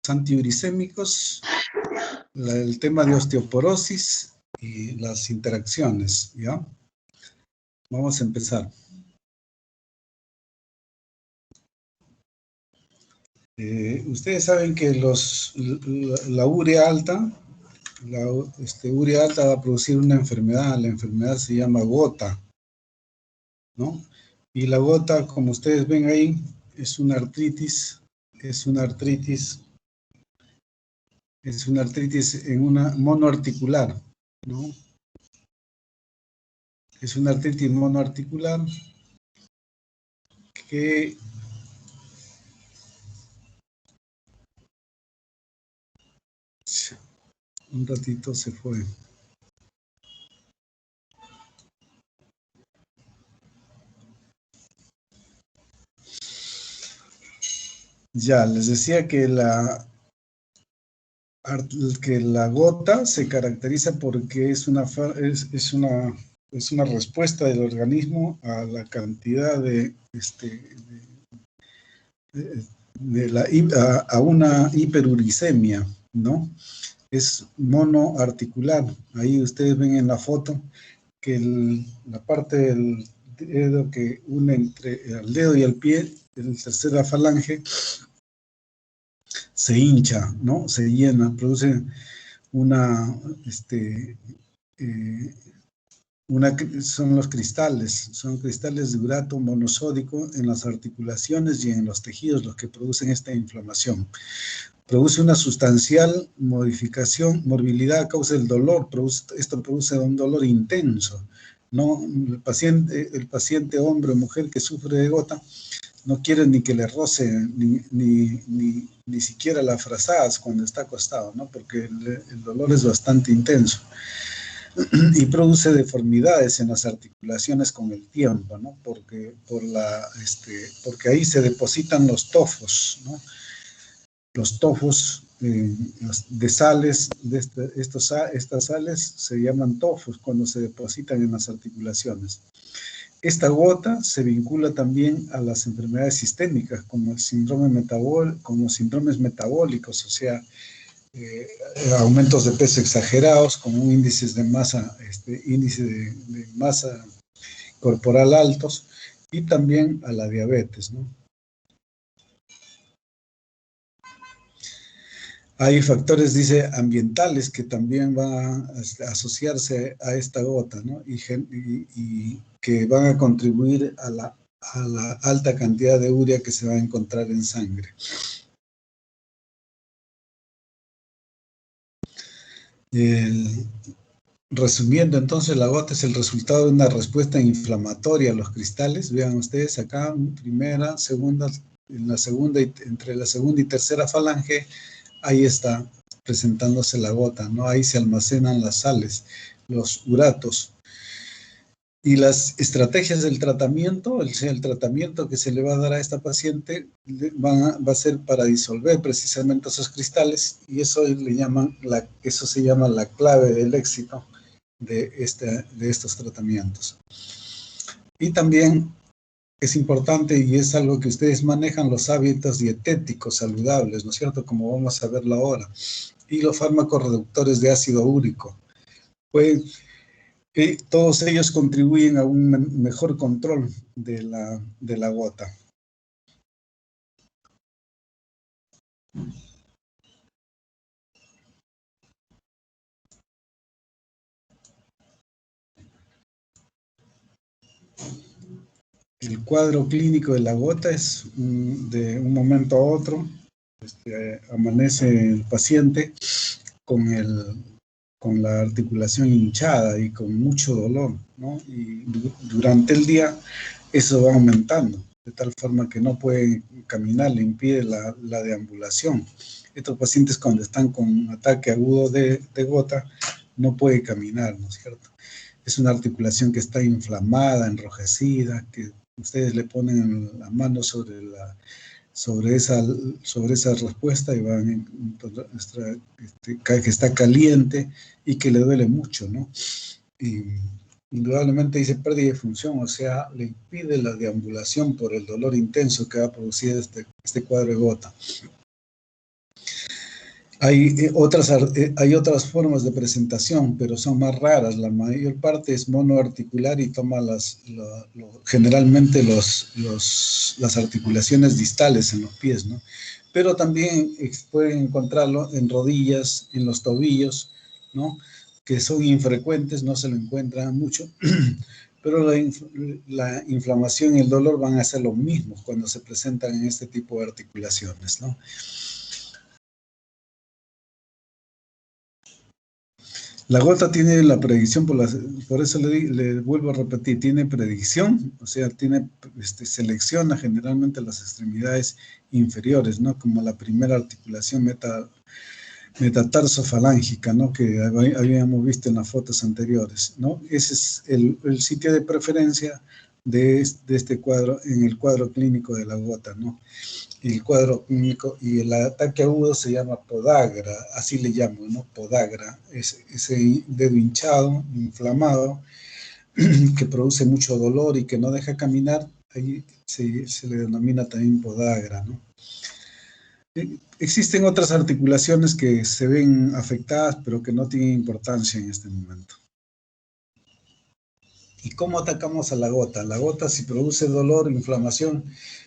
antiurisémicos, el tema de osteoporosis y las interacciones, ¿ya? Vamos a empezar. Ustedes saben que la urea alta, urea alta va a producir una enfermedad, la enfermedad se llama gota, ¿no? Y la gota, como ustedes ven ahí, es una artritis en una monoarticular, ¿no? Es una artritis monoarticular que un ratito se fue. Ya, les decía que la gota se caracteriza porque es una respuesta del organismo a la cantidad a una hiperuricemia, ¿no? Es monoarticular. Ahí ustedes ven en la foto que la parte del dedo que une entre el dedo y el pie, la tercera falange, se hincha, ¿no? Se llena, produce son los cristales, son cristales de urato monosódico en las articulaciones y en los tejidos los que producen esta inflamación. Produce una sustancial morbilidad a causa del dolor, esto produce un dolor intenso, ¿no? El paciente hombre o mujer que sufre de gota no quiere ni que le roce ni siquiera las frazadas cuando está acostado, ¿no? Porque el dolor es bastante intenso y produce deformidades en las articulaciones con el tiempo, ¿no? Porque ahí se depositan los tofos, ¿no? Los tofos de sales, estas sales se llaman tofos cuando se depositan en las articulaciones. Esta gota se vincula también a las enfermedades sistémicas, como síndromes metabólicos, o sea, aumentos de peso exagerados, como índice de masa corporal altos, y también a la diabetes, ¿no? Hay factores, dice, ambientales que también van a asociarse a esta gota, ¿no? Y que van a contribuir a la alta cantidad de urea que se va a encontrar en sangre. Resumiendo, entonces, la gota es el resultado de una respuesta inflamatoria a los cristales. Vean ustedes acá, primera, segunda, entre la segunda y tercera falange, ahí está presentándose la gota, ¿no? Ahí se almacenan las sales, los uratos. Y las estrategias del tratamiento, el tratamiento que se le va a dar a esta paciente va a ser para disolver precisamente esos cristales, y eso se llama la clave del éxito de estos tratamientos. Y también es importante, y es algo que ustedes manejan, los hábitos dietéticos saludables, ¿no es cierto? Como vamos a verlo ahora. Y los fármacos reductores de ácido úrico. Pues todos ellos contribuyen a un mejor control de la gota. El cuadro clínico de la gota es de un momento a otro. Amanece el paciente con la articulación hinchada y con mucho dolor, ¿no? Y durante el día eso va aumentando, de tal forma que no puede caminar, le impide la deambulación. Estos pacientes, cuando están con un ataque agudo de gota, no puede caminar, ¿no es cierto? Es una articulación que está inflamada, enrojecida, que ustedes le ponen la mano sobre esa respuesta y van a encontrar que está caliente y que le duele mucho, ¿no? Y indudablemente dice pérdida de función, o sea, le impide la deambulación por el dolor intenso que va a producir este cuadro de gota. Hay otras formas de presentación, pero son más raras. La mayor parte es monoarticular y toma generalmente las articulaciones distales en los pies, ¿no? Pero también pueden encontrarlo en rodillas, en los tobillos, ¿no? Que son infrecuentes, no se lo encuentran mucho, pero la inflamación y el dolor van a ser los mismos cuando se presentan en este tipo de articulaciones, ¿no? La gota tiene la predicción, por eso le vuelvo a repetir, tiene predicción, o sea, selecciona generalmente las extremidades inferiores, ¿no? Como la primera articulación metatarso-falángica, ¿no? Que habíamos visto en las fotos anteriores, ¿no? Ese es el sitio de preferencia de este cuadro, en el cuadro clínico de la gota, ¿no? El cuadro clínico y el ataque agudo se llama podagra, así le llamo, ¿no? Podagra, es ese dedo hinchado, inflamado, que produce mucho dolor y que no deja caminar, ahí se le denomina también podagra, ¿no? Existen otras articulaciones que se ven afectadas, pero que no tienen importancia en este momento. ¿Y cómo atacamos a la gota? La gota, si produce dolor, inflamación,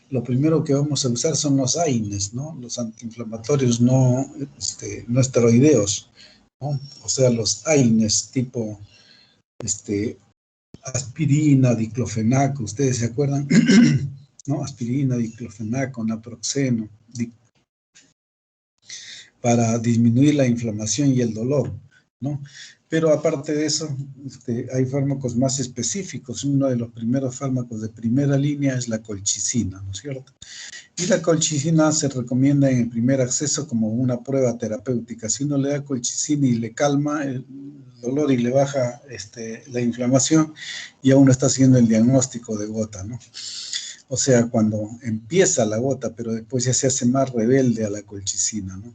lo primero que vamos a usar son los AINES, ¿no? Los antiinflamatorios no esteroideos, ¿no? O sea, los AINES tipo aspirina, diclofenaco, ¿ustedes se acuerdan? ¿No? Aspirina, diclofenaco, naproxeno, para disminuir la inflamación y el dolor, ¿no? Pero aparte de eso, hay fármacos más específicos. Uno de los primeros fármacos de primera línea es la colchicina, ¿no es cierto? Y la colchicina se recomienda en el primer acceso como una prueba terapéutica. Si uno le da colchicina y le calma el dolor y le baja la inflamación, ya uno está haciendo el diagnóstico de gota, ¿no? O sea, cuando empieza la gota, pero después ya se hace más rebelde a la colchicina, ¿no?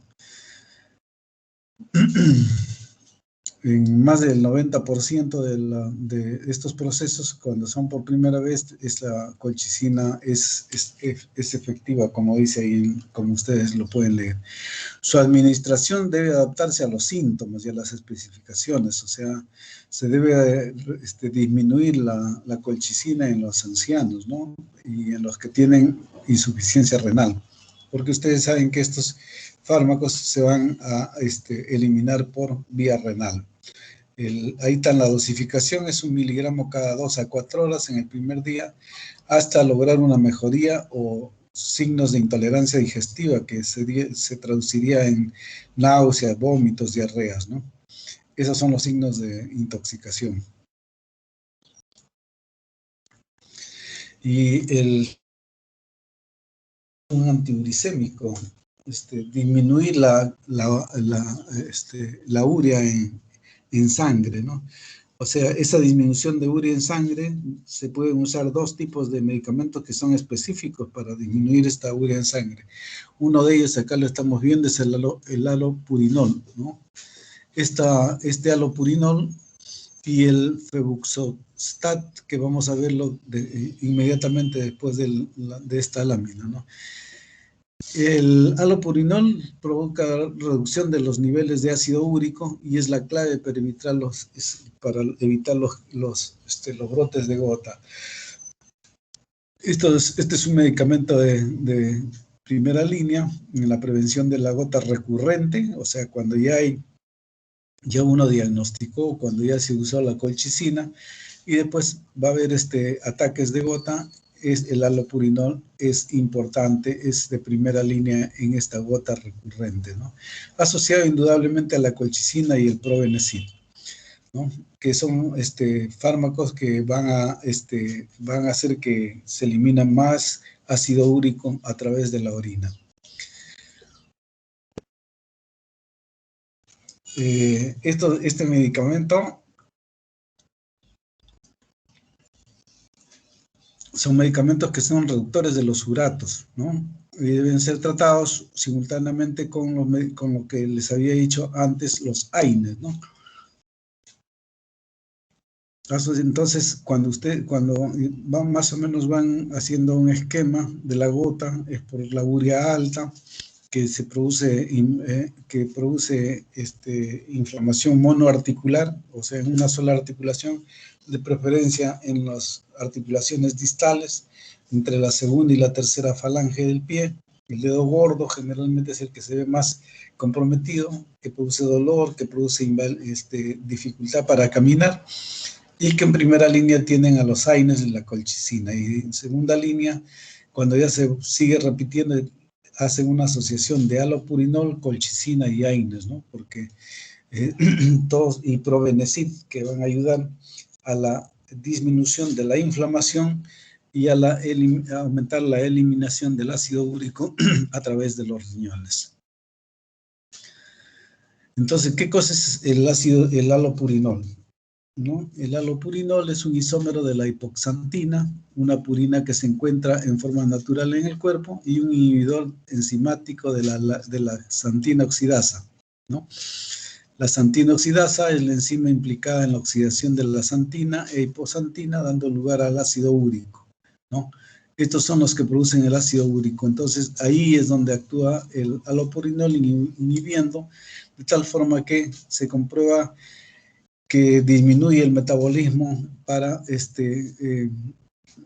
En más del 90% de estos procesos, cuando son por primera vez, la colchicina es efectiva, como dice ahí, como ustedes lo pueden leer. Su administración debe adaptarse a los síntomas y a las especificaciones, o sea, se debe disminuir la colchicina en los ancianos, ¿no? Y en los que tienen insuficiencia renal, porque ustedes saben que estos fármacos se van a eliminar por vía renal. Ahí está la dosificación, es 1 miligramo cada 2 a 4 horas en el primer día, hasta lograr una mejoría o signos de intolerancia digestiva, que se traduciría en náuseas, vómitos, diarreas, ¿no? Esos son los signos de intoxicación. Y un antiuricémico, disminuir la urea en sangre, ¿no? O sea, esa disminución de urea en sangre, se pueden usar 2 tipos de medicamentos que son específicos para disminuir esta urea en sangre. Uno de ellos, acá lo estamos viendo, es el alopurinol, ¿no? Este alopurinol y el febuxostat, que vamos a verlo inmediatamente después de esta lámina, ¿no? El alopurinol provoca reducción de los niveles de ácido úrico y es la clave para evitar los brotes de gota. Este es un medicamento de primera línea en la prevención de la gota recurrente, o sea, cuando ya uno diagnosticó, cuando ya se usó la colchicina, y después va a haber ataques de gota. El alopurinol es importante, es de primera línea en esta gota recurrente, ¿no? Asociado indudablemente a la colchicina y el probenecid, ¿no? Que son fármacos que van a hacer que se elimine más ácido úrico a través de la orina. Este medicamento son medicamentos que son reductores de los uratos, ¿no? Y deben ser tratados simultáneamente con lo que les había dicho antes, los AINES, ¿no? Entonces, cuando más o menos van haciendo un esquema de la gota, es por la urea alta, que produce inflamación monoarticular, o sea, en una sola articulación, de preferencia en las articulaciones distales, entre la segunda y la tercera falange del pie. El dedo gordo generalmente es el que se ve más comprometido, que produce dolor, que produce dificultad para caminar, y que en primera línea tienen a los AINES y la colchicina. Y en segunda línea, cuando ya se sigue repitiendo, hacen una asociación de alopurinol, colchicina y AINES, ¿no? Porque todos, y probenecid, que van a ayudar a la disminución de la inflamación y a aumentar la eliminación del ácido úrico a través de los riñones. Entonces, ¿qué cosa es el alopurinol? ¿No? El alopurinol es un isómero de la hipoxantina, una purina que se encuentra en forma natural en el cuerpo, y un inhibidor enzimático de la xantina oxidasa, ¿no? La xantina oxidasa es la enzima implicada en la oxidación de la xantina e hipoxantina, dando lugar al ácido úrico, ¿no? Estos son los que producen el ácido úrico. Entonces, ahí es donde actúa el alopurinol inhibiendo, de tal forma que se comprueba que disminuye el metabolismo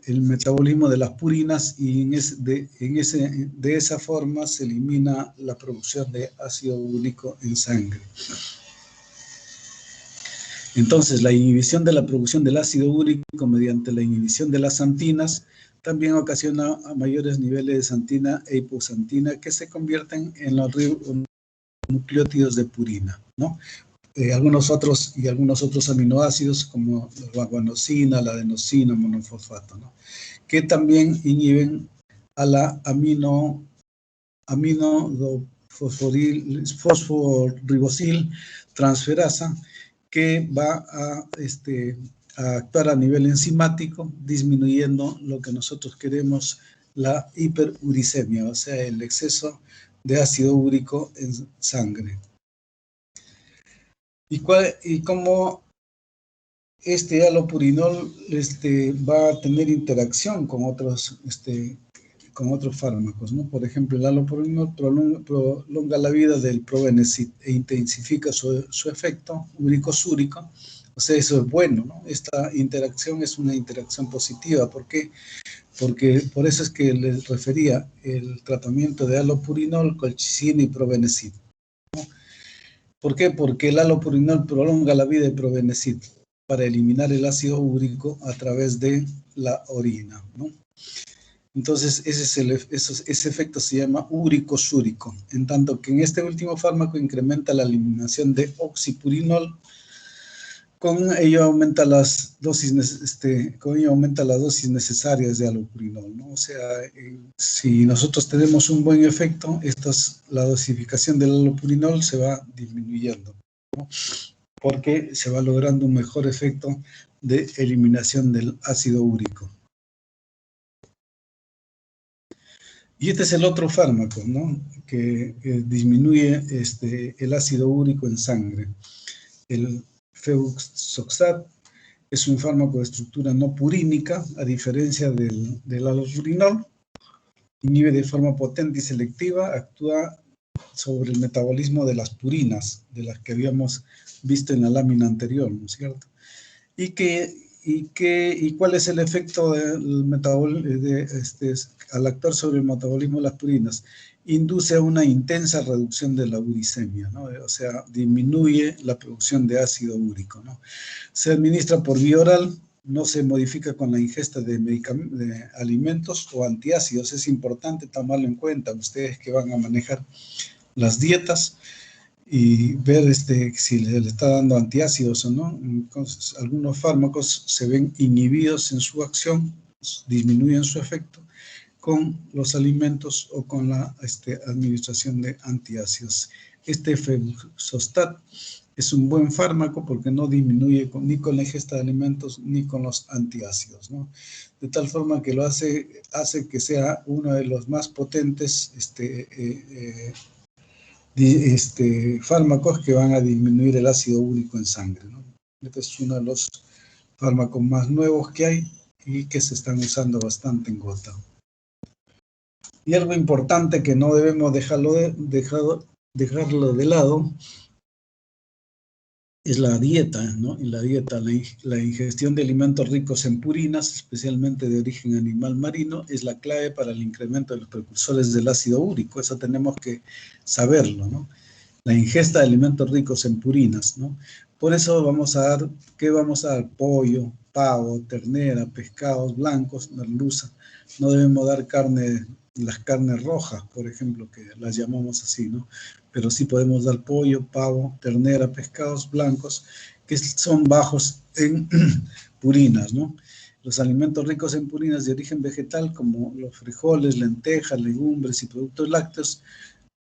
el metabolismo de las purinas, y de esa forma se elimina la producción de ácido úrico en sangre. Entonces, la inhibición de la producción del ácido úrico mediante la inhibición de las xantinas también ocasiona a mayores niveles de xantina e hipoxantina, que se convierten en los nucleótidos de purina, ¿no? Algunos otros aminoácidos como la guanosina, la adenosina, monofosfato, ¿no? Que también inhiben a la fosforibosil transferasa, que va a actuar a nivel enzimático, disminuyendo lo que nosotros queremos, la hiperuricemia, o sea, el exceso de ácido úrico en sangre. Y cómo este alopurinol va a tener interacción con otros fármacos, ¿no? Por ejemplo, el alopurinol prolonga la vida del probenecid e intensifica su efecto úrico-súrico. O sea, eso es bueno, ¿no? Esta interacción es una interacción positiva. ¿Por qué? Porque por eso es que les refería el tratamiento de alopurinol, colchicina y probenecid. ¿Por qué? Porque el alopurinol prolonga la vida del probenecid para eliminar el ácido úrico a través de la orina, ¿no? Entonces, ese efecto se llama úrico-súrico, en tanto que en este último fármaco incrementa la eliminación de oxipurinol. Con ello aumenta las dosis necesarias de alopurinol, ¿no? O sea, si nosotros tenemos un buen efecto, la dosificación del alopurinol se va disminuyendo, ¿no? Porque se va logrando un mejor efecto de eliminación del ácido úrico. Y este es el otro fármaco, ¿no? Que disminuye el ácido úrico en sangre. El febuxostat es un fármaco de estructura no purínica, a diferencia del alopurinol. Inhibe de forma potente y selectiva, actúa sobre el metabolismo de las purinas, de las que habíamos visto en la lámina anterior, ¿no es cierto? ¿Y cuál es el efecto del al actuar sobre el metabolismo de las purinas? Induce a una intensa reducción de la uricemia, ¿no? O sea, disminuye la producción de ácido úrico, ¿no? Se administra por vía oral, no se modifica con la ingesta de alimentos o antiácidos. Es importante tomarlo en cuenta, ustedes que van a manejar las dietas, y ver si le está dando antiácidos o no. Entonces, algunos fármacos se ven inhibidos en su acción, disminuyen su efecto con los alimentos o con la administración de antiácidos. Febuxostat es un buen fármaco porque no disminuye ni con la ingesta de alimentos ni con los antiácidos, ¿no? De tal forma que lo hace que sea uno de los más potentes fármacos que van a disminuir el ácido úrico en sangre, ¿no? Este es uno de los fármacos más nuevos que hay y que se están usando bastante en gota. Y algo importante que no debemos dejarlo de lado es la dieta, ¿no? Y la dieta, la ingestión de alimentos ricos en purinas, especialmente de origen animal marino, es la clave para el incremento de los precursores del ácido úrico. Eso tenemos que saberlo, ¿no? La ingesta de alimentos ricos en purinas, ¿no? Por eso vamos a dar, ¿qué vamos a dar? Pollo, pavo, ternera, pescados blancos, merluza. No debemos dar carne, las carnes rojas, por ejemplo, que las llamamos así, ¿no? Pero sí podemos dar pollo, pavo, ternera, pescados blancos, que son bajos en purinas, ¿no? Los alimentos ricos en purinas de origen vegetal, como los frijoles, lentejas, legumbres y productos lácteos,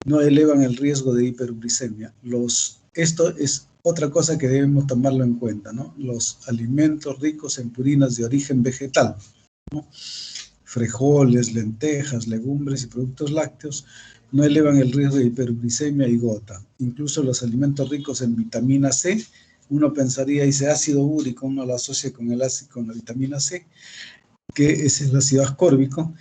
no elevan el riesgo de hiperuricemia. Esto es otra cosa que debemos tomarlo en cuenta, ¿no? Los alimentos ricos en purinas de origen vegetal, ¿no? Frijoles, lentejas, legumbres y productos lácteos no elevan el riesgo de hiperuricemia y gota. Incluso los alimentos ricos en vitamina C, uno pensaría, dice ácido úrico, uno lo asocia con la vitamina C, que es el ácido ascórbico.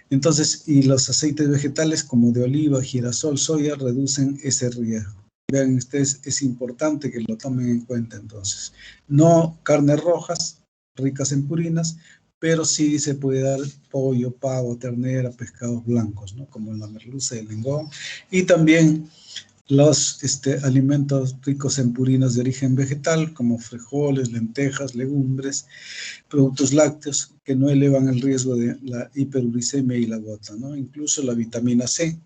Entonces, y los aceites vegetales como de oliva, girasol, soya reducen ese riesgo. Vean ustedes, es importante que lo tomen en cuenta entonces. No carnes rojas, ricas en purinas, pero sí se puede dar pollo, pavo, ternera, pescados blancos, ¿no? Como la merluza y el lengón. Y también los alimentos ricos en purinas de origen vegetal, como frijoles, lentejas, legumbres, productos lácteos que no elevan el riesgo de la hiperuricemia y la gota, ¿no? Incluso la vitamina C,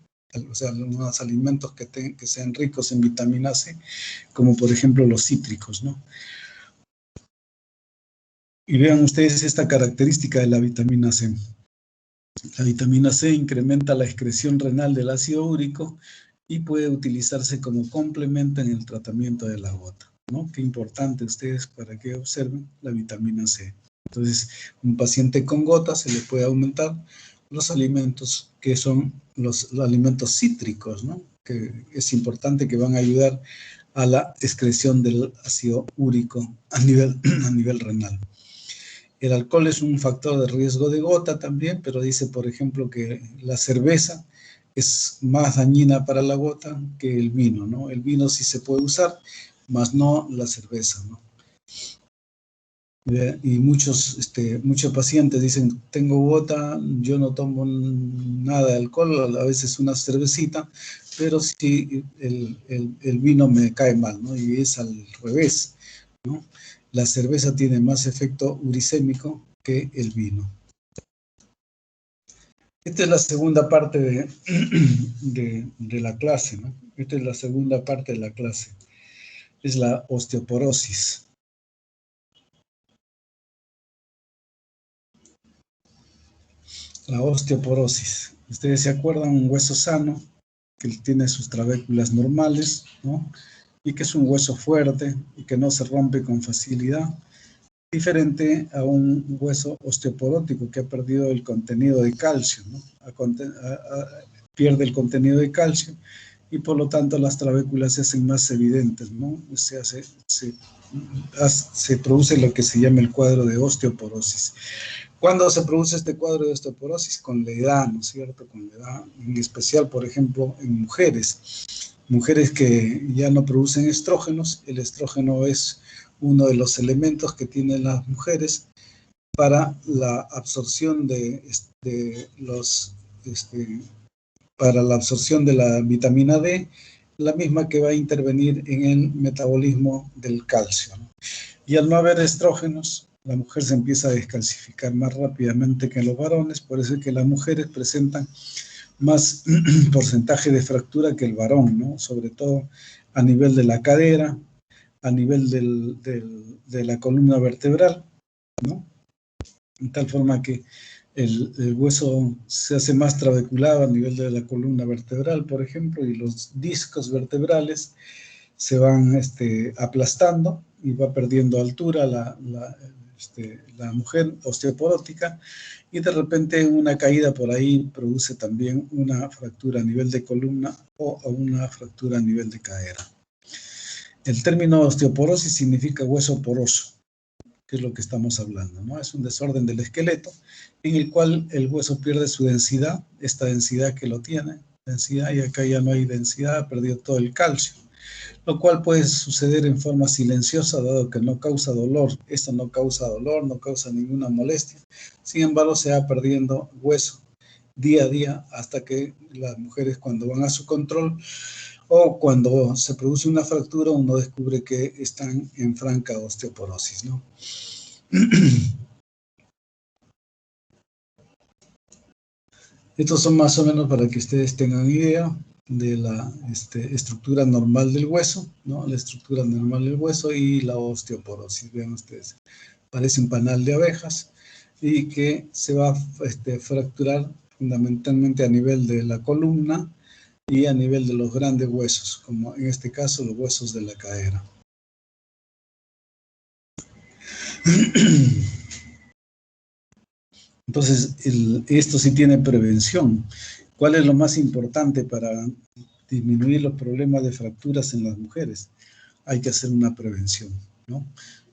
o sea, los alimentos que sean ricos en vitamina C, como por ejemplo los cítricos, ¿no? Y vean ustedes esta característica de la vitamina C. La vitamina C incrementa la excreción renal del ácido úrico y puede utilizarse como complemento en el tratamiento de la gota, ¿no? Qué importante ustedes para que observen la vitamina C. Entonces, un paciente con gota se le puede aumentar los alimentos que son los alimentos cítricos, ¿no? Que es importante, que van a ayudar a la excreción del ácido úrico a nivel renal. El alcohol es un factor de riesgo de gota también, pero dice, por ejemplo, que la cerveza es más dañina para la gota que el vino, ¿no? El vino sí se puede usar, más no la cerveza, ¿no? Y muchos pacientes dicen, tengo gota, yo no tomo nada de alcohol, a veces una cervecita, pero sí el vino me cae mal, ¿no? Y es al revés, ¿no? La cerveza tiene más efecto uricémico que el vino. Esta es la segunda parte de la clase, ¿no? Esta es la segunda parte de la clase. Es la osteoporosis. La osteoporosis. Ustedes se acuerdan, un hueso sano que tiene sus trabéculas normales, ¿no? Y que es un hueso fuerte y que no se rompe con facilidad, diferente a un hueso osteoporótico que ha perdido el contenido de calcio, ¿no? Pierde el contenido de calcio y por lo tanto las trabéculas se hacen más evidentes, ¿no? Se produce lo que se llama el cuadro de osteoporosis. ¿Cuándo se produce este cuadro de osteoporosis? Con la edad, ¿no es cierto? Con la edad, en especial, por ejemplo, en mujeres que ya no producen estrógenos. El estrógeno es uno de los elementos que tienen las mujeres para la absorción para la absorción de la vitamina D, la misma que va a intervenir en el metabolismo del calcio, ¿no? Y al no haber estrógenos, la mujer se empieza a descalcificar más rápidamente que los varones, por eso es que las mujeres presentan más porcentaje de fractura que el varón, ¿no? Sobre todo a nivel de la cadera, a nivel de la columna vertebral, ¿no? De tal forma que el hueso se hace más trabeculado a nivel de la columna vertebral, por ejemplo, y los discos vertebrales se van aplastando y va perdiendo altura la mujer osteoporótica, y de repente una caída por ahí produce también una fractura a nivel de columna o una fractura a nivel de cadera. El término osteoporosis significa hueso poroso. que es lo que estamos hablando, ¿no? Es un desorden del esqueleto en el cual el hueso pierde su densidad, esta densidad que lo tiene, densidad, y acá ya no hay densidad, ha perdido todo el calcio, lo cual puede suceder en forma silenciosa, dado que no causa dolor. Esto no causa dolor, no causa ninguna molestia. Sin embargo, se va perdiendo hueso día a día hasta que las mujeres, cuando van a su control o cuando se produce una fractura, uno descubre que están en franca osteoporosis, ¿no? Estos son más o menos para que ustedes tengan idea de la estructura normal del hueso, ¿no? La estructura normal del hueso y la osteoporosis. Vean ustedes, parece un panal de abejas y que se va a fracturar fundamentalmente a nivel de la columna y a nivel de los grandes huesos, como en este caso los huesos de la cadera. Entonces, esto sí tiene prevención. ¿Cuál es lo más importante para disminuir los problemas de fracturas en las mujeres? Hay que hacer una prevención, ¿no?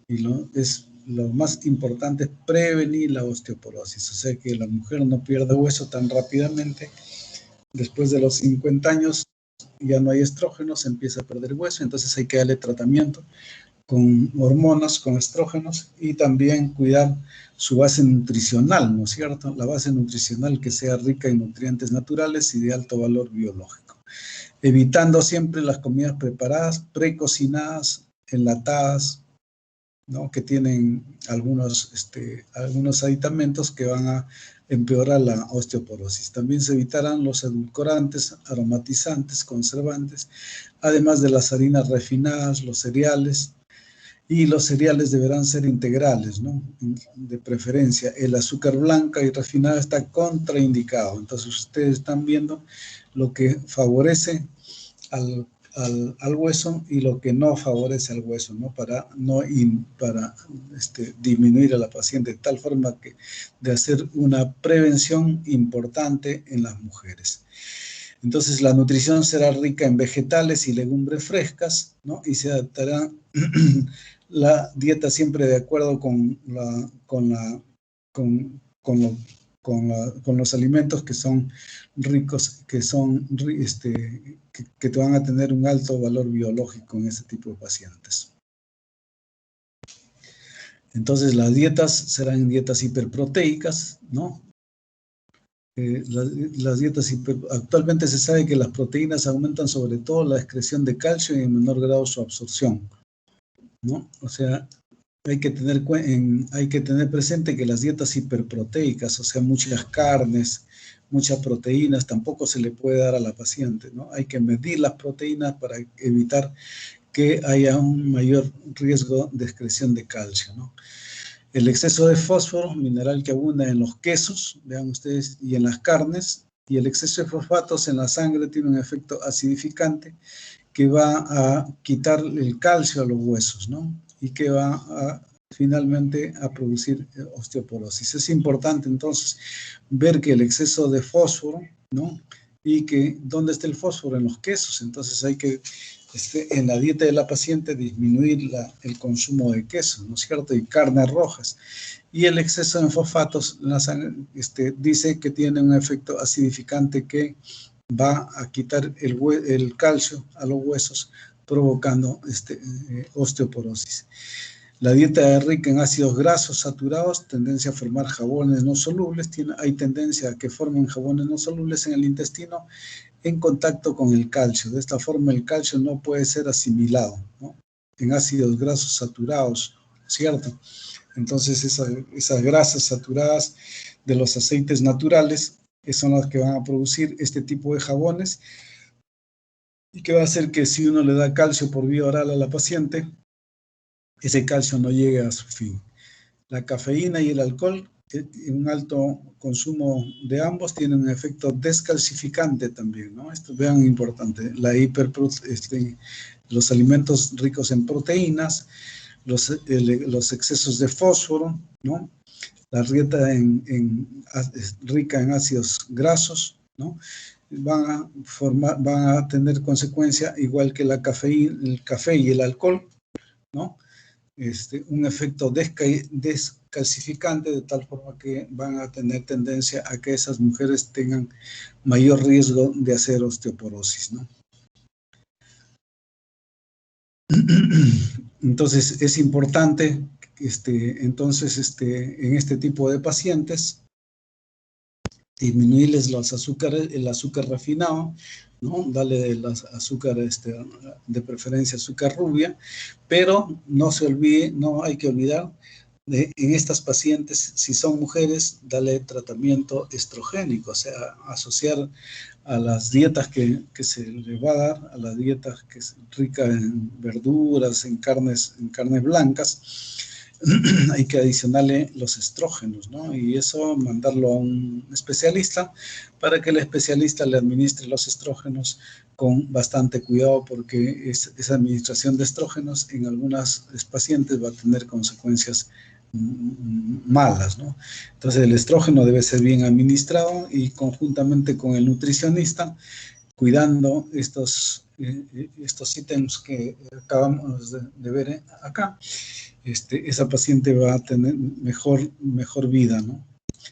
Y lo más importante es prevenir la osteoporosis, o sea que la mujer no pierda hueso tan rápidamente. Después de los 50 años ya no hay estrógenos, se empieza a perder hueso, entonces hay que darle tratamiento con hormonas, con estrógenos, y también cuidar su base nutricional, ¿no es cierto? La base nutricional que sea rica en nutrientes naturales y de alto valor biológico. Evitando siempre las comidas preparadas, precocinadas, enlatadas, ¿no? Que tienen algunos aditamentos que van a empeorar la osteoporosis. También se evitarán los edulcorantes, aromatizantes, conservantes, además de las harinas refinadas, los cereales, y los cereales deberán ser integrales, ¿no? De preferencia. El azúcar blanca y refinada está contraindicado. Entonces ustedes están viendo lo que favorece al hueso y lo que no favorece al hueso, ¿no? Para disminuir a la paciente de tal forma que de hacer una prevención importante en las mujeres. Entonces la nutrición será rica en vegetales y legumbres frescas, ¿no? Y se adaptará la dieta siempre de acuerdo con los alimentos que son ricos, que te van a tener un alto valor biológico en ese tipo de pacientes. Entonces las dietas serán dietas hiperproteicas, ¿no? Las dietas actualmente se sabe que las proteínas aumentan sobre todo la excreción de calcio y en menor grado su absorción, ¿no? O sea, hay que tener presente que las dietas hiperproteicas, o sea, muchas carnes, muchas proteínas, tampoco se le puede dar a la paciente, ¿no? Hay que medir las proteínas para evitar que haya un mayor riesgo de excreción de calcio, ¿no? El exceso de fósforo, mineral que abunda en los quesos, vean ustedes, y en las carnes, y el exceso de fosfatos en la sangre tiene un efecto acidificante que va a quitar el calcio a los huesos, ¿no? Y que va finalmente a producir osteoporosis. Es importante entonces ver que el exceso de fósforo, ¿no? Y que ¿dónde está el fósforo? En los quesos. Entonces hay que en la dieta de la paciente disminuir el consumo de queso, ¿no es cierto? Y carnes rojas. Y el exceso de fosfatos en la sangre dice que tiene un efecto acidificante que va a quitar el calcio a los huesos, provocando osteoporosis. La dieta es rica en ácidos grasos saturados, tendencia a formar jabones no solubles, hay tendencia a que formen jabones no solubles en el intestino en contacto con el calcio. De esta forma el calcio no puede ser asimilado, ¿no? En ácidos grasos saturados, ¿cierto? Entonces esas grasas saturadas de los aceites naturales son las que van a producir este tipo de jabones y que va a hacer que si uno le da calcio por vía oral a la paciente, ese calcio no llegue a su fin. La cafeína y el alcohol, en un alto consumo de ambos, tienen un efecto descalcificante también, ¿no? Esto vean importante, los alimentos ricos en proteínas, los excesos de fósforo, ¿no? La dieta rica en ácidos grasos, ¿no? Van a tener consecuencia igual que la cafeína, el café y el alcohol, ¿no? un efecto descalcificante, de tal forma que van a tener tendencia a que esas mujeres tengan mayor riesgo de hacer osteoporosis, ¿no? Entonces, es importante, en este tipo de pacientes, disminuirles los azúcares, el azúcar refinado, ¿no? Darle el azúcar, de preferencia azúcar rubia, pero no se olvide, no hay que olvidar, en estas pacientes, si son mujeres, darle tratamiento estrogénico, o sea, asociar a las dietas que se le va a dar, a las dietas que es rica en verduras, en carnes blancas, hay que adicionarle los estrógenos, ¿no? Y eso mandarlo a un especialista para que el especialista le administre los estrógenos con bastante cuidado, porque esa administración de estrógenos en algunas pacientes va a tener consecuencias malas, ¿no? Entonces el estrógeno debe ser bien administrado y conjuntamente con el nutricionista, cuidando estos ítems que acabamos de ver acá, esa paciente va a tener mejor vida, ¿no?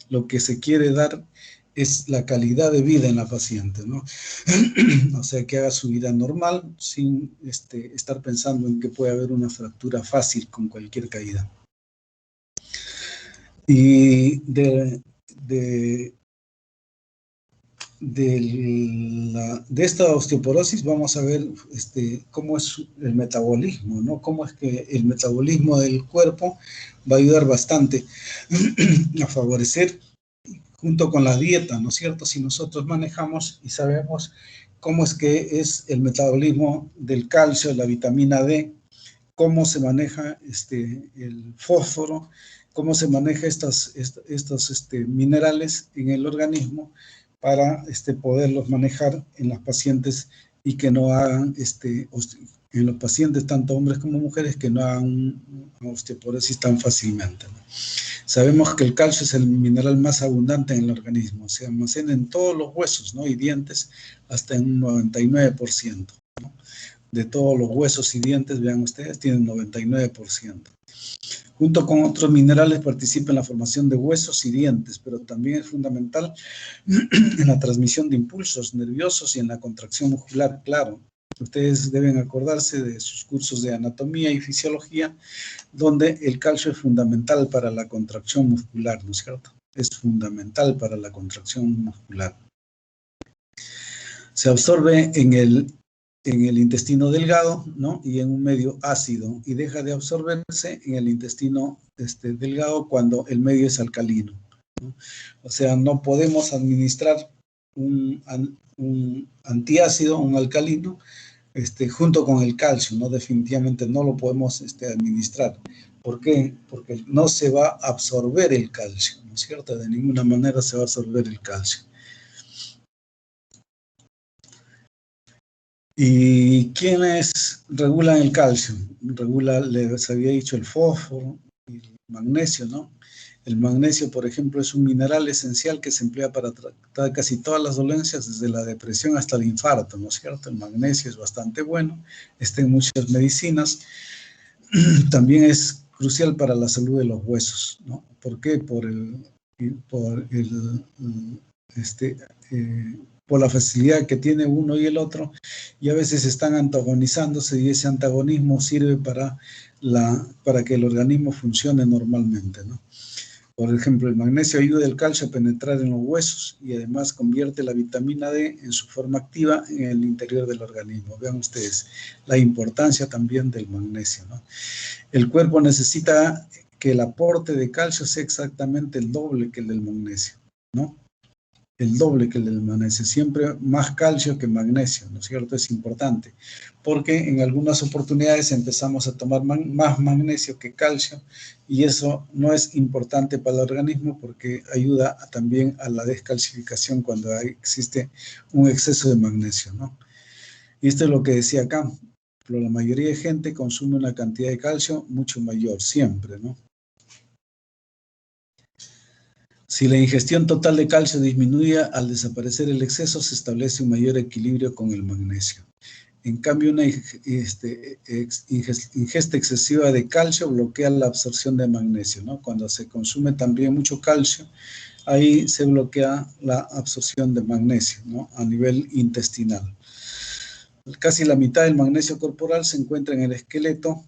Lo que se quiere dar es la calidad de vida en la paciente, ¿no? O sea, que haga su vida normal sin estar pensando en que puede haber una fractura fácil con cualquier caída. Y de esta osteoporosis vamos a ver cómo es el metabolismo, ¿no? Cómo es que el metabolismo del cuerpo va a ayudar bastante a favorecer junto con la dieta, ¿no es cierto? Si nosotros manejamos y sabemos cómo es que es el metabolismo del calcio, la vitamina D, cómo se maneja el fósforo, cómo se maneja estos minerales en el organismo para poderlos manejar en las pacientes y que no hagan, en los pacientes, tanto hombres como mujeres, que no hagan osteoporosis tan fácilmente, ¿no? Sabemos que el calcio es el mineral más abundante en el organismo, se almacena en todos los huesos, ¿no? Y dientes hasta en un 99%, ¿no? De todos los huesos y dientes, vean ustedes, tienen 99%. Junto con otros minerales participa en la formación de huesos y dientes, pero también es fundamental en la transmisión de impulsos nerviosos y en la contracción muscular, claro. Ustedes deben acordarse de sus cursos de anatomía y fisiología, donde el calcio es fundamental para la contracción muscular, ¿no es cierto? Es fundamental para la contracción muscular. Se absorbe en el intestino delgado, ¿no? Y en un medio ácido, y deja de absorberse en el intestino delgado cuando el medio es alcalino, ¿no? O sea, no podemos administrar un antiácido, un alcalino, junto con el calcio, ¿no? Definitivamente no lo podemos administrar. ¿Por qué? Porque no se va a absorber el calcio, ¿no es cierto? De ninguna manera se va a absorber el calcio. ¿Y quiénes regulan el calcio? Les había dicho el fósforo y el magnesio, ¿no? El magnesio, por ejemplo, es un mineral esencial que se emplea para tratar casi todas las dolencias, desde la depresión hasta el infarto, ¿no es cierto? El magnesio es bastante bueno, está en muchas medicinas. También es crucial para la salud de los huesos, ¿no? ¿Por qué? Por la facilidad que tiene uno y el otro, y a veces están antagonizándose, y ese antagonismo sirve para que el organismo funcione normalmente, ¿no? Por ejemplo, el magnesio ayuda al calcio a penetrar en los huesos y además convierte la vitamina D en su forma activa en el interior del organismo. Vean ustedes la importancia también del magnesio, ¿no? El cuerpo necesita que el aporte de calcio sea exactamente el doble que el del magnesio, ¿no? El doble que el del magnesio, siempre más calcio que magnesio, ¿no es cierto? Es importante, porque en algunas oportunidades empezamos a tomar más magnesio que calcio, y eso no es importante para el organismo porque ayuda también a la descalcificación cuando existe un exceso de magnesio, ¿no? Y esto es lo que decía acá, pero la mayoría de gente consume una cantidad de calcio mucho mayor, siempre, ¿no? Si la ingestión total de calcio disminuye al desaparecer el exceso, se establece un mayor equilibrio con el magnesio. En cambio, una ingesta excesiva de calcio bloquea la absorción de magnesio, ¿no? Cuando se consume también mucho calcio, ahí se bloquea la absorción de magnesio, ¿no? A nivel intestinal. Casi la mitad del magnesio corporal se encuentra en el esqueleto,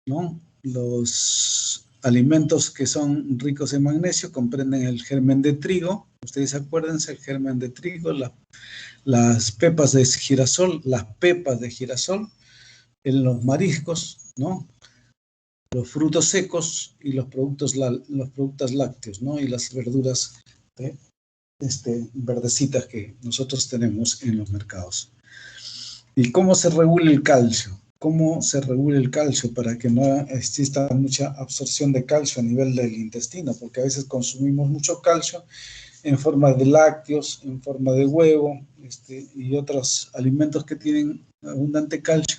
¿no? Los alimentos que son ricos en magnesio comprenden el germen de trigo. Ustedes acuérdense, el germen de trigo, las pepas de girasol, en los mariscos, ¿no? Los frutos secos y los productos lácteos, ¿no? Y las verduras verdecitas que nosotros tenemos en los mercados. ¿Y cómo se regula el calcio? ¿Cómo se regula el calcio para que no exista mucha absorción de calcio a nivel del intestino? Porque a veces consumimos mucho calcio en forma de lácteos, en forma de huevo, y otros alimentos que tienen abundante calcio.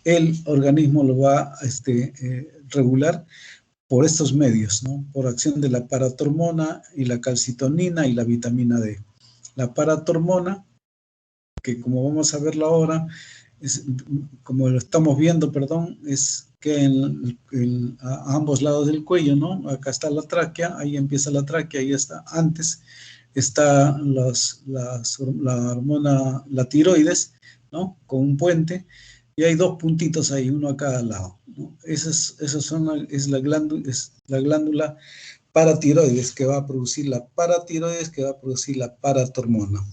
El organismo lo va a regular por estos medios, ¿no? Por acción de la paratormona y la calcitonina y la vitamina D. La paratormona, que como vamos a verlo ahora, como lo estamos viendo, perdón, es que a ambos lados del cuello, ¿no? Acá está la tráquea, ahí empieza la tráquea, ahí está. Antes está la hormona, la tiroides, ¿no? Con un puente, y hay dos puntitos ahí, uno a cada lado, ¿no? Es la glándula paratiroides que va a producir la paratiroides, que va a producir la paratormona.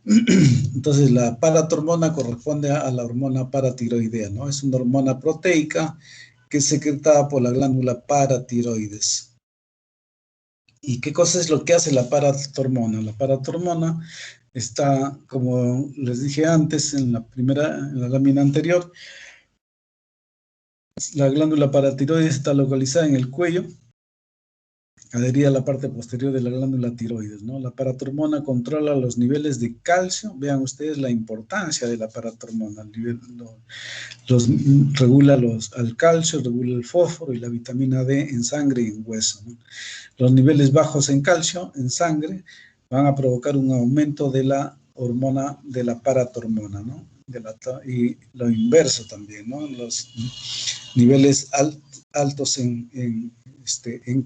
Entonces, la paratormona corresponde a la hormona paratiroidea, ¿no? Es una hormona proteica que es secretada por la glándula paratiroides. ¿Y qué cosa es lo que hace la paratormona? La paratormona está, como les dije antes, en la lámina anterior, la glándula paratiroides está localizada en el cuello, adherida a la parte posterior de la glándula tiroides, ¿no? La paratormona controla los niveles de calcio. Vean ustedes la importancia de la paratormona. Regula al calcio, regula el fósforo y la vitamina D en sangre y en hueso, ¿no? Los niveles bajos en calcio en sangre van a provocar un aumento de la hormona de la paratormona, ¿no? Y lo inverso también, ¿no? Los niveles altos en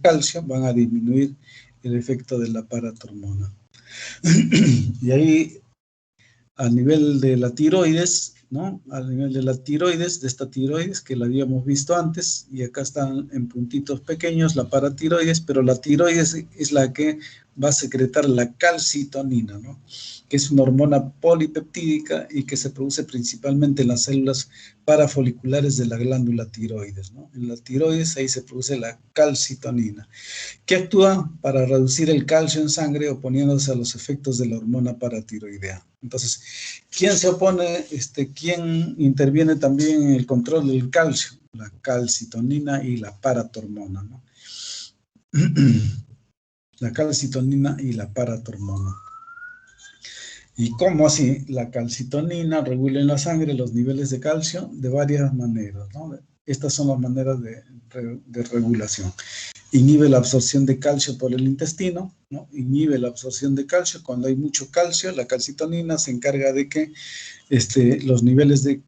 calcio van a disminuir el efecto de la paratormona. Y ahí, a nivel de la tiroides, ¿no? A nivel de la tiroides, de esta tiroides que la habíamos visto antes, y acá están en puntitos pequeños la paratiroides, pero la tiroides es la que va a secretar la calcitonina, ¿no? Que es una hormona polipeptídica y que se produce principalmente en las células parafoliculares de la glándula tiroides, ¿no? En la tiroides ahí se produce la calcitonina, que actúa para reducir el calcio en sangre oponiéndose a los efectos de la hormona paratiroidea. Entonces, ¿quién se opone? ¿Quién interviene también en el control del calcio? La calcitonina y la paratormona, ¿no? La calcitonina y la paratormona. ¿Y cómo así? La calcitonina regula en la sangre los niveles de calcio de varias maneras, ¿no? Estas son las maneras de regulación. Inhibe la absorción de calcio por el intestino, ¿no? Inhibe la absorción de calcio. Cuando hay mucho calcio, la calcitonina se encarga de que los niveles de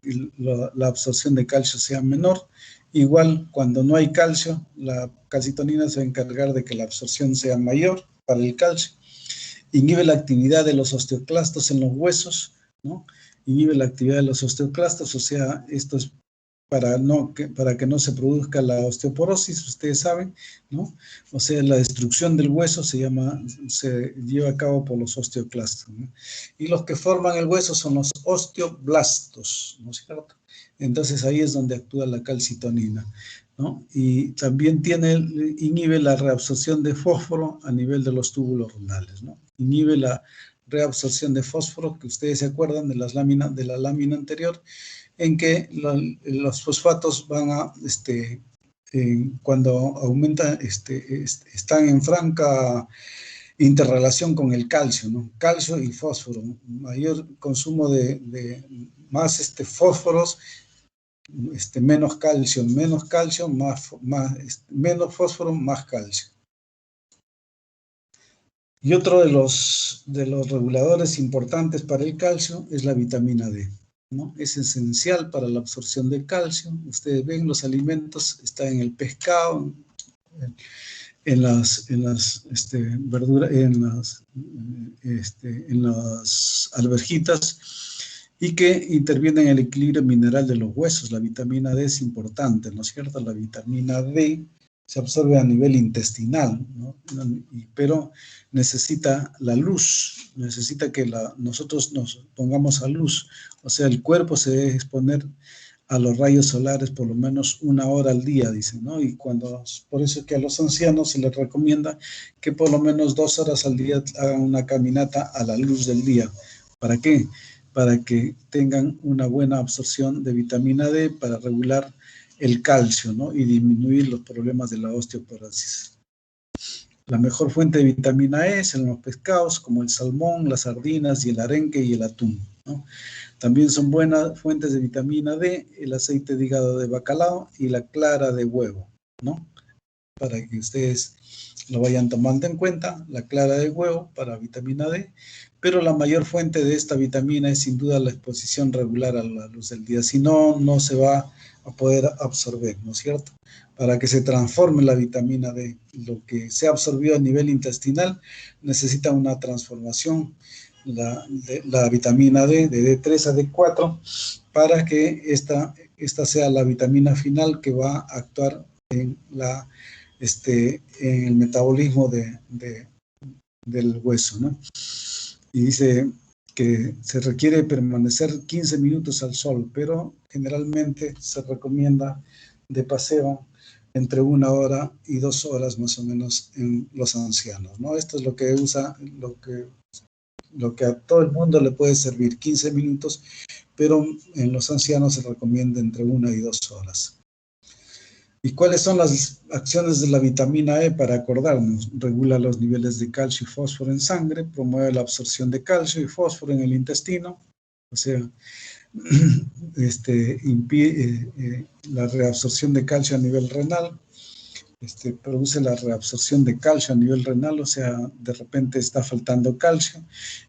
la absorción de calcio sean menor. Igual, cuando no hay calcio, la calcitonina se va a encargar de que la absorción sea mayor para el calcio. Inhibe la actividad de los osteoclastos en los huesos, ¿no? Inhibe la actividad de los osteoclastos, o sea, esto es para que no se produzca la osteoporosis, ustedes saben, ¿no? O sea, la destrucción del hueso se lleva a cabo por los osteoclastos, ¿no? Y los que forman el hueso son los osteoblastos, ¿no es cierto? Entonces ahí es donde actúa la calcitonina, ¿no? Y también inhibe la reabsorción de fósforo a nivel de los túbulos renales, ¿no? Inhibe la reabsorción de fósforo, que ustedes se acuerdan de la lámina anterior, en que los fosfatos van a, cuando aumentan, están en franca interrelación con el calcio, ¿no? Calcio y fósforo. Mayor consumo de más fósforos, menos calcio, menos fósforo, más calcio. Y otro de los reguladores importantes para el calcio es la vitamina D, ¿no? Es esencial para la absorción del calcio. Ustedes ven, los alimentos están en el pescado, verduras, en las alverjitas, y que interviene en el equilibrio mineral de los huesos. La vitamina D es importante, ¿no es cierto? La vitamina D se absorbe a nivel intestinal, ¿no? Pero necesita la luz, necesita que nosotros nos pongamos a luz, o sea, el cuerpo se debe exponer a los rayos solares por lo menos 1 hora al día, dicen, ¿no? Y por eso es que a los ancianos se les recomienda que por lo menos 2 horas al día hagan una caminata a la luz del día. ¿Para qué? Para que tengan una buena absorción de vitamina D para regular el calcio, ¿no? Y disminuir los problemas de la osteoporosis. La mejor fuente de vitamina E es en los pescados, como el salmón, las sardinas y el arenque y el atún, ¿no? También son buenas fuentes de vitamina D el aceite de hígado de bacalao y la clara de huevo, ¿no? Para que ustedes lo vayan tomando en cuenta, la clara de huevo para vitamina D, pero la mayor fuente de esta vitamina es sin duda la exposición regular a la luz del día, si no, no se va a poder absorber, ¿no es cierto? Para que se transforme la vitamina D, lo que se ha absorbido a nivel intestinal necesita una transformación, la vitamina D, de D3 a D4, para que esta sea la vitamina final que va a actuar en en el metabolismo del hueso, ¿no? Y dice que se requiere permanecer 15 minutos al sol, pero generalmente se recomienda de paseo entre 1 hora y 2 horas más o menos en los ancianos, ¿no? Esto es lo que usa, lo que a todo el mundo le puede servir, 15 minutos, pero en los ancianos se recomienda entre 1 y 2 horas. ¿Y cuáles son las acciones de la vitamina E para acordarnos? Regula los niveles de calcio y fósforo en sangre, promueve la absorción de calcio y fósforo en el intestino, o sea, impide la reabsorción de calcio a nivel renal, produce la reabsorción de calcio a nivel renal, o sea, de repente está faltando calcio,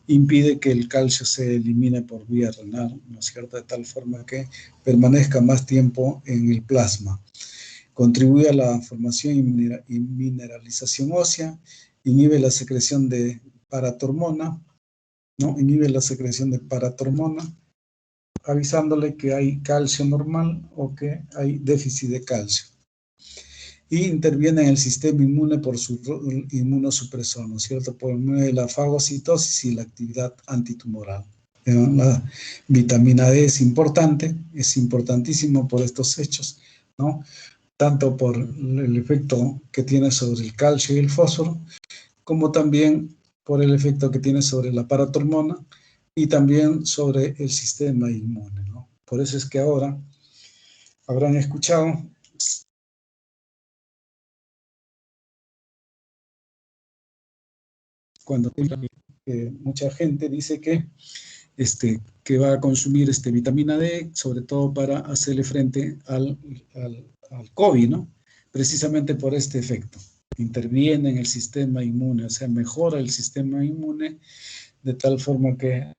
impide que el calcio se elimine por vía renal, ¿no es cierto? De tal forma que permanezca más tiempo en el plasma. Contribuye a la formación y mineralización ósea, inhibe la secreción de paratormona, ¿no? Inhibe la secreción de paratormona, avisándole que hay calcio normal o que hay déficit de calcio. Y interviene en el sistema inmune por su inmunosupresor, ¿no es cierto? Promueve la fagocitosis y la actividad antitumoral. La vitamina D es importante, es importantísimo por estos hechos, ¿no? Tanto por el efecto que tiene sobre el calcio y el fósforo, como también por el efecto que tiene sobre la paratormona y también sobre el sistema inmune, ¿no? Por eso es que ahora habrán escuchado cuando mucha gente dice que va a consumir vitamina D, sobre todo para hacerle frente al COVID, ¿no? Precisamente por este efecto. Interviene en el sistema inmune, o sea, mejora el sistema inmune de tal forma que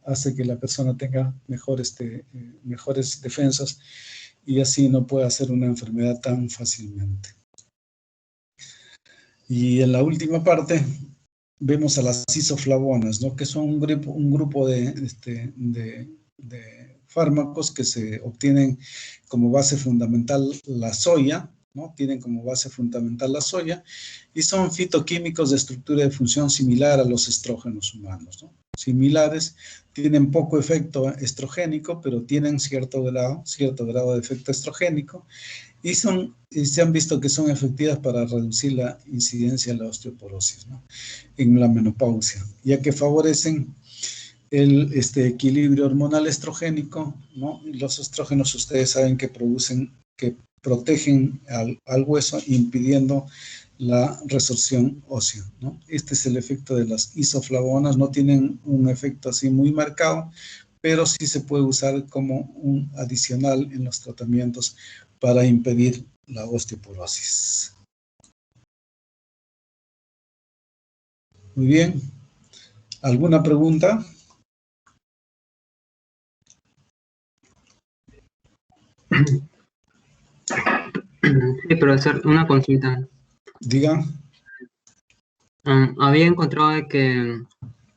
hace que la persona tenga mejores defensas y así no pueda hacer una enfermedad tan fácilmente. Y en la última parte vemos a las isoflavonas, ¿no? Que son un grupo de fármacos que se obtienen como base fundamental la soya, ¿no? Tienen como base fundamental la soya y son fitoquímicos de estructura y de función similar a los estrógenos humanos, ¿no? Similares, tienen poco efecto estrogénico, pero tienen cierto grado de efecto estrogénico y se han visto que son efectivas para reducir la incidencia de la osteoporosis, ¿no? En la menopausia, ya que favorecen el equilibrio hormonal estrogénico, ¿no? Y los estrógenos ustedes saben que protegen al hueso impidiendo la resorción ósea, ¿no? Este es el efecto de las isoflavonas, no tienen un efecto así muy marcado, pero sí se puede usar como un adicional en los tratamientos para impedir la osteoporosis. Muy bien. ¿Alguna pregunta? Sí, profesor, una consulta. Diga. Había encontrado de que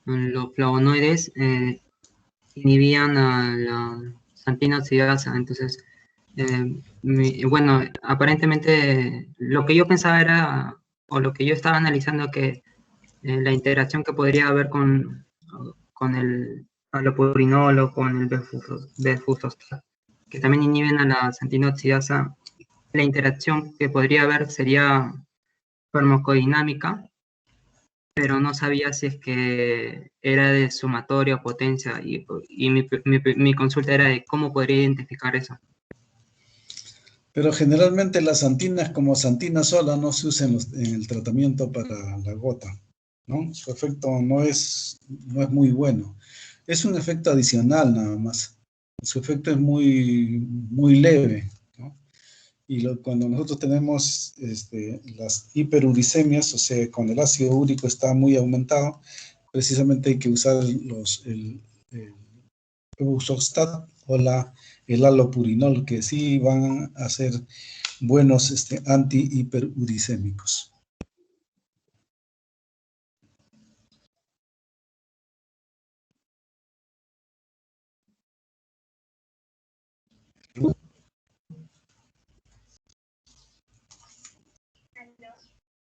los flavonoides inhibían a la santina oxidasa, entonces, bueno, aparentemente lo que yo pensaba era, o lo que yo estaba analizando, que la integración que podría haber con el allopurinol o con el befusostat, que también inhiben a la santina oxidasa, la interacción que podría haber sería farmacodinámica, pero no sabía si es que era de sumatoria o potencia, y mi consulta era de cómo podría identificar eso. Pero generalmente las santinas como santina sola no se usan en el tratamiento para la gota, ¿no? Su efecto no es muy bueno. Es un efecto adicional nada más. Su efecto es muy leve, ¿no? Y cuando nosotros tenemos las hiperuricemias, o sea, cuando el ácido úrico está muy aumentado, precisamente hay que usar el Eusostat o el allopurinol, que sí van a ser buenos antihiperuricémicos.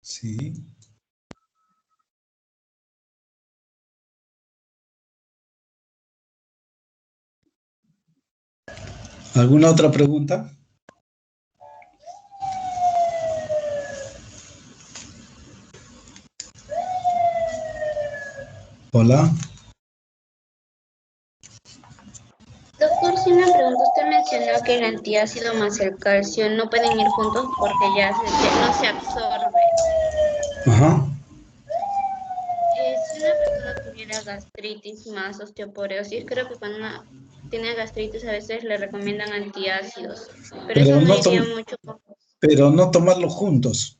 Sí. ¿Alguna otra pregunta? Hola. Doctor, sí una pregunta. Usted mencionó que el antiácido más el calcio no pueden ir juntos porque no se absorbe. Ajá. Si una persona tuviera gastritis más osteoporosis, creo que cuando una tiene gastritis a veces le recomiendan antiácidos, pero eso Pero no no, iría mucho con... pero no tomarlos juntos.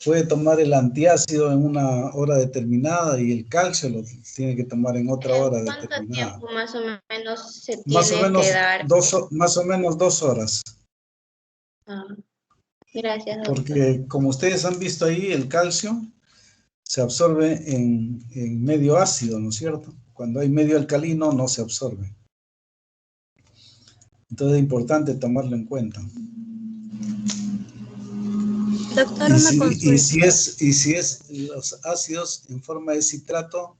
Puede tomar el antiácido en una hora determinada y el calcio lo tiene que tomar en otra hora ¿Cuánto determinada. tiempo más o menos se tiene que dar? Más o menos 2 horas. Ah, gracias, doctor. Porque como ustedes han visto ahí, el calcio se absorbe en medio ácido, ¿no es cierto? Cuando hay medio alcalino no se absorbe. Entonces es importante tomarlo en cuenta. Doctor, Y una consulta. si es los ácidos en forma de citrato,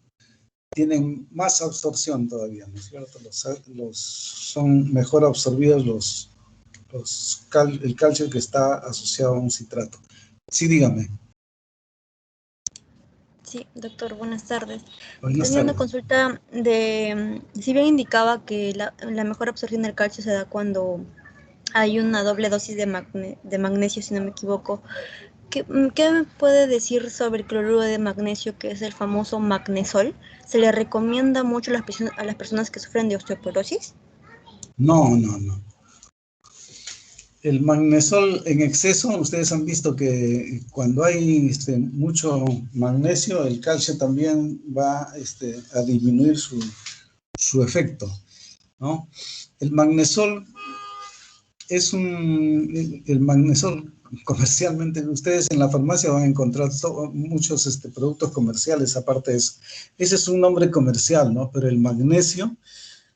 tienen más absorción todavía, ¿no es cierto? Son mejor absorbidos el calcio que está asociado a un citrato. Sí, dígame. Sí, doctor, buenas tardes. Buenas Tenía una tardes. consulta si bien indicaba que la mejor absorción del calcio se da cuando hay una doble dosis de magnesio, si no me equivoco. ¿Qué me puede decir sobre el cloruro de magnesio, que es el famoso magnesol? ¿Se le recomienda mucho a las personas que sufren de osteoporosis? No. El magnesol en exceso, ustedes han visto que cuando hay mucho magnesio, el calcio también va a disminuir su efecto, ¿no? El magnesol el magnesol comercialmente, ustedes en la farmacia van a encontrar muchos productos comerciales aparte de eso. Ese es un nombre comercial, ¿no? Pero el magnesio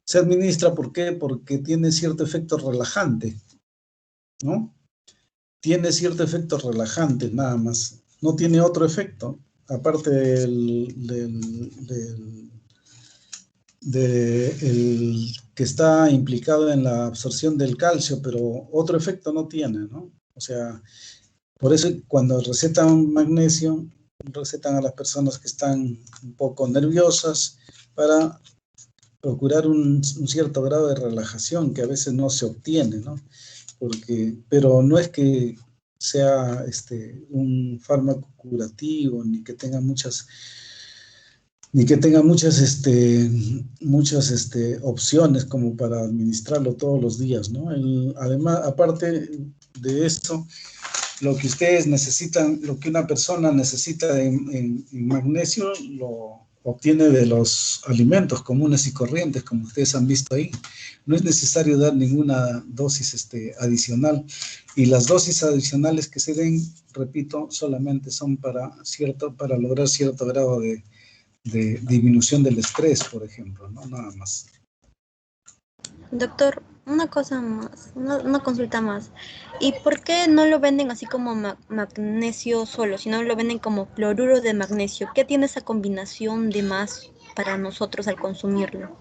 se administra, ¿por qué? Porque tiene cierto efecto relajante, ¿no? Tiene cierto efecto relajante, nada más. No tiene otro efecto, aparte el que está implicado en la absorción del calcio, pero otro efecto no tiene, ¿no? O sea, por eso cuando recetan magnesio, recetan a las personas que están un poco nerviosas para procurar un cierto grado de relajación que a veces no se obtiene, ¿no? Pero no es que sea un fármaco curativo, ni que tenga muchas opciones como para administrarlo todos los días, ¿no? Además, aparte de esto, lo que ustedes necesitan, lo que una persona necesita en magnesio, lo obtiene de los alimentos comunes y corrientes, como ustedes han visto ahí. No es necesario dar ninguna dosis adicional. Y las dosis adicionales que se den, repito, solamente son para lograr cierto grado de disminución del estrés, por ejemplo, ¿no? Nada más. Doctor, una cosa más, una consulta más. ¿Y por qué no lo venden así como magnesio solo, sino lo venden como cloruro de magnesio? ¿Qué tiene esa combinación de más para nosotros al consumirlo?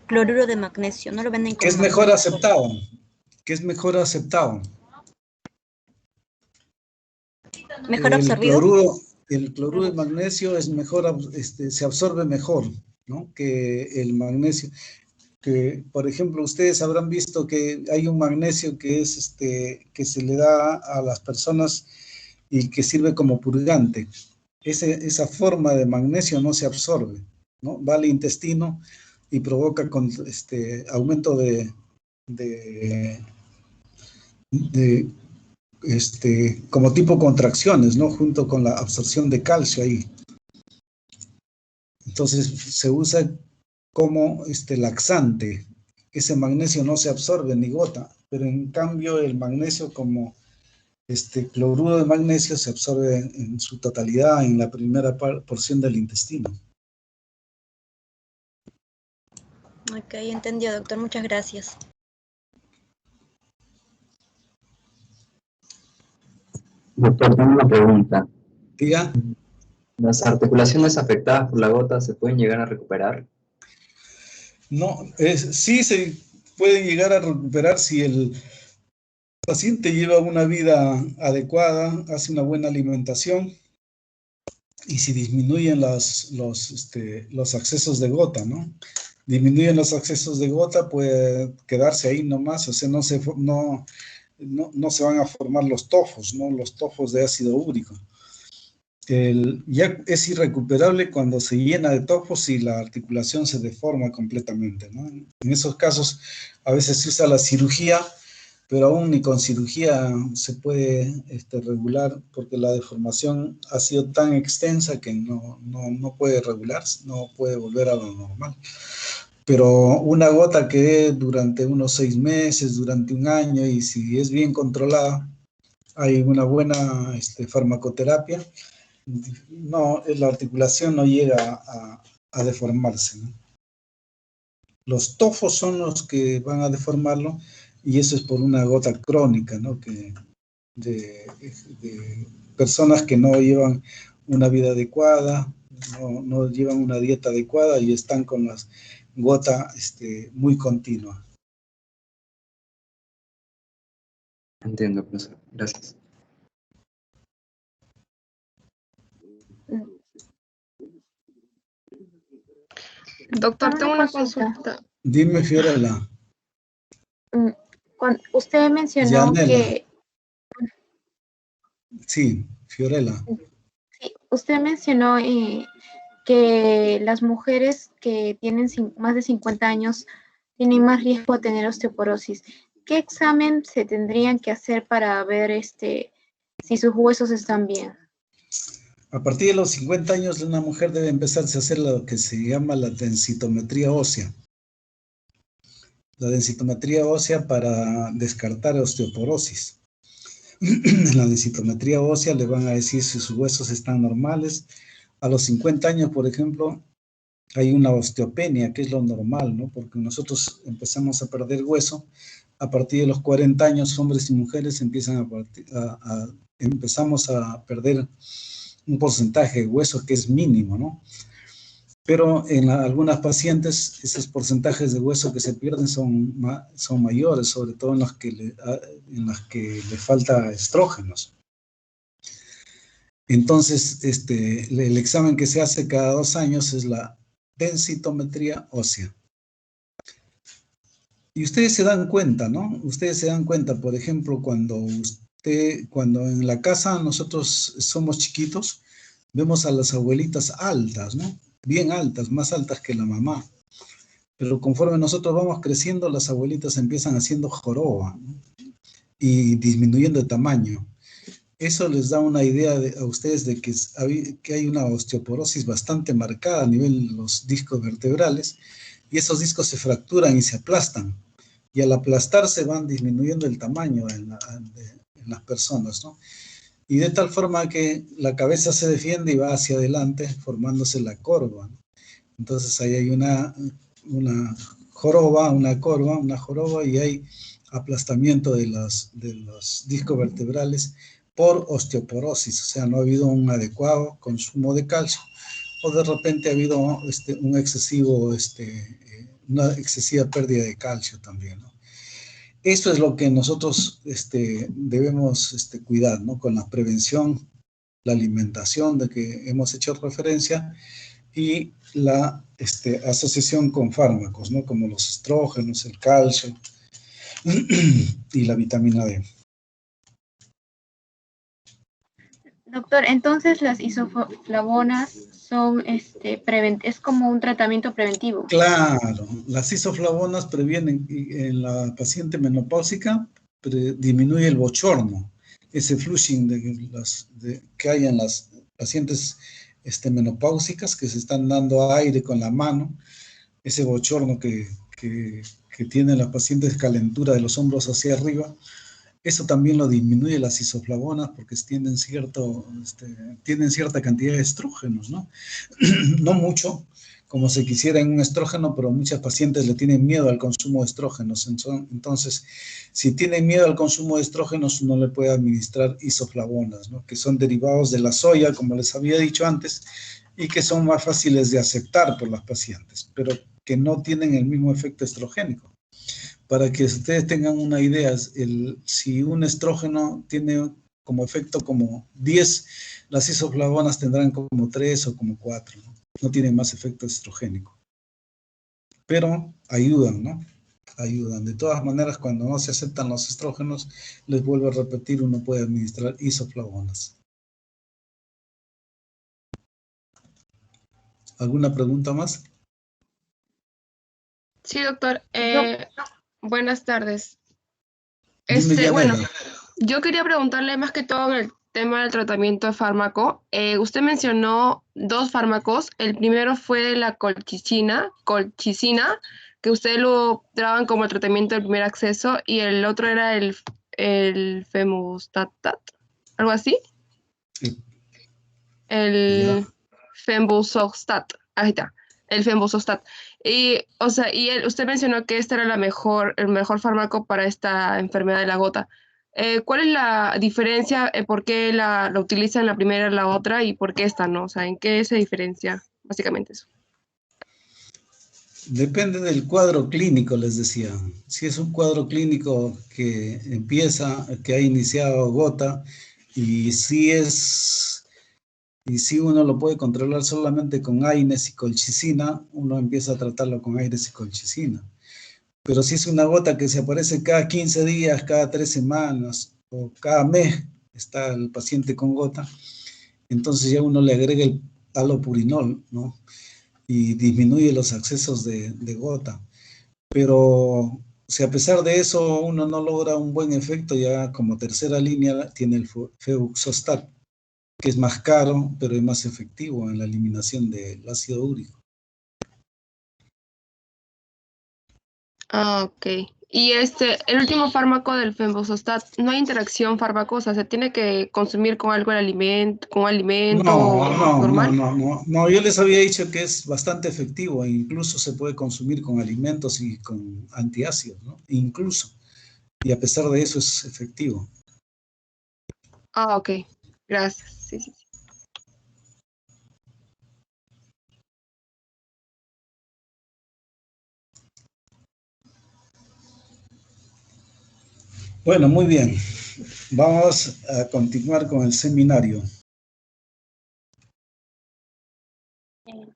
Cloruro de magnesio, no lo venden Que como es mejor magnesio solo. aceptado, que es mejor aceptado. ¿Mejor absorbido? El cloruro de magnesio es mejor, se absorbe mejor, ¿no? Que el magnesio. Que, por ejemplo, ustedes habrán visto que hay un magnesio que es que se le da a las personas y que sirve como purgante. Esa forma de magnesio no se absorbe, ¿no? Va al intestino y provoca aumento como tipo contracciones, ¿no? Junto con la absorción de calcio ahí. Entonces se usa como laxante. Ese magnesio no se absorbe ni gota, pero en cambio el magnesio como cloruro de magnesio se absorbe en su totalidad en la primera porción del intestino. Ok, entendido, doctor. Muchas gracias. Doctor, tengo una pregunta. Diga. ¿Las articulaciones afectadas por la gota se pueden llegar a recuperar? No, sí se pueden llegar a recuperar si el paciente lleva una vida adecuada, hace una buena alimentación y si disminuyen los accesos de gota, ¿no? Disminuyen los accesos de gota, puede quedarse ahí nomás, o sea, no se van a formar los tofos, ¿no? Los tofos de ácido úrico. Ya es irrecuperable cuando se llena de tofos y la articulación se deforma completamente, ¿no? En esos casos, a veces se usa la cirugía, pero aún ni con cirugía se puede regular porque la deformación ha sido tan extensa que no puede regularse, no puede volver a lo normal. Pero una gota que durante unos 6 meses, durante un año, y si es bien controlada, hay una buena farmacoterapia, no, la articulación no llega a deformarse, ¿no? Los tofos son los que van a deformarlo y eso es por una gota crónica, ¿no? De personas que no llevan una vida adecuada, no llevan una dieta adecuada y están con las gotas muy continua. Entiendo, profesor. Gracias. Doctor, tengo una consulta. Dime, Fiorella. Usted mencionó Yanela. que... Sí, Fiorella. Sí, usted mencionó que las mujeres que tienen más de 50 años tienen más riesgo de tener osteoporosis. ¿Qué examen se tendrían que hacer para ver si sus huesos están bien? A partir de los 50 años, una mujer debe empezarse a hacer lo que se llama la densitometría ósea. La densitometría ósea para descartar osteoporosis. En la densitometría ósea le van a decir si sus huesos están normales. A los 50 años, por ejemplo, hay una osteopenia, que es lo normal, ¿no? Porque nosotros empezamos a perder hueso. A partir de los 40 años, hombres y mujeres empezamos a perder un porcentaje de hueso que es mínimo, ¿no? Pero en algunas pacientes, esos porcentajes de hueso que se pierden son mayores, sobre todo en las que le falta estrógenos. Entonces, el examen que se hace cada 2 años es la densitometría ósea. Y ustedes se dan cuenta, ¿no? Ustedes se dan cuenta, por ejemplo, cuando en la casa nosotros somos chiquitos, vemos a las abuelitas altas, ¿no? Bien altas, más altas que la mamá. Pero conforme nosotros vamos creciendo, las abuelitas empiezan haciendo joroba, ¿no? Y disminuyendo de tamaño. Eso les da una idea a ustedes de que hay una osteoporosis bastante marcada a nivel de los discos vertebrales, y esos discos se fracturan y se aplastan, y al aplastarse van disminuyendo el tamaño en las personas, ¿no? Y de tal forma que la cabeza se defiende y va hacia adelante, formándose la corva, ¿no? Entonces ahí hay una joroba, y hay aplastamiento de los discos vertebrales por osteoporosis, o sea, no ha habido un adecuado consumo de calcio, o de repente ha habido una excesiva pérdida de calcio también, ¿no? Eso es lo que nosotros debemos cuidar, ¿no? Con la prevención, la alimentación de que hemos hecho referencia, y la asociación con fármacos, ¿no? Como los estrógenos, el calcio y la vitamina D. Doctor, entonces las isoflavonas son, es como un tratamiento preventivo. Claro, las isoflavonas previenen en la paciente menopáusica, disminuye el bochorno, ese flushing que hay en las pacientes menopáusicas, que se están dando aire con la mano, ese bochorno que tienen las pacientes, calentura de los hombros hacia arriba. Eso también lo disminuye las isoflavonas, porque tienen cierta cantidad de estrógenos, ¿no? No mucho, como se quisiera en un estrógeno, pero muchas pacientes le tienen miedo al consumo de estrógenos. Entonces, si tienen miedo al consumo de estrógenos, uno le puede administrar isoflavonas, ¿no? Que son derivados de la soya, como les había dicho antes, y que son más fáciles de aceptar por las pacientes, pero que no tienen el mismo efecto estrogénico. Para que ustedes tengan una idea, si un estrógeno tiene como efecto como 10, las isoflavonas tendrán como 3 o como 4, ¿no? No tienen más efecto estrogénico. Pero ayudan, ¿no? Ayudan. De todas maneras, cuando no se aceptan los estrógenos, les vuelvo a repetir, uno puede administrar isoflavonas. ¿Alguna pregunta más? Sí, doctor. Buenas tardes. Dime, Bueno, yo quería preguntarle más que todo en el tema del tratamiento de fármaco. Usted mencionó 2 fármacos. El primero fue la colchicina, que usted lo daban como el tratamiento del primer acceso, y el otro era el femustatat, ¿algo así? Sí. El fembusostat, ahí está, el fembusostat. Y, o sea, usted mencionó que este era el mejor fármaco para esta enfermedad de la gota. ¿Cuál es la diferencia? ¿Por qué la utilizan la primera y la otra? ¿Y por qué esta no? O sea, ¿en qué se diferencia? Básicamente eso. Depende del cuadro clínico, les decía. Si es un cuadro clínico que ha iniciado gota, y si uno lo puede controlar solamente con AINES y colchicina, uno empieza a tratarlo con AINES y colchicina. Pero si es una gota que se aparece cada 15 días, cada 3 semanas o cada mes, está el paciente con gota, entonces ya uno le agrega el halopurinol, ¿no? Y disminuye los accesos de gota. Pero si a pesar de eso uno no logra un buen efecto, ya como tercera línea tiene el febuxostat, que es más caro, pero es más efectivo en la eliminación del ácido úrico. Ah, ok. Y el último fármaco del fembusostat, ¿no hay interacción fármaco? ¿Se tiene que consumir con algo con alimento normal? No, yo les había dicho que es bastante efectivo, e incluso se puede consumir con alimentos y con antiácidos, ¿no? Incluso. Y a pesar de eso es efectivo. Ah, ok. Gracias. Sí. Bueno, muy bien. Vamos a continuar con el seminario.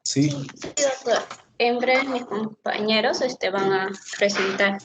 ¿Sí? Sí, doctor. En breve mis compañeros van a presentar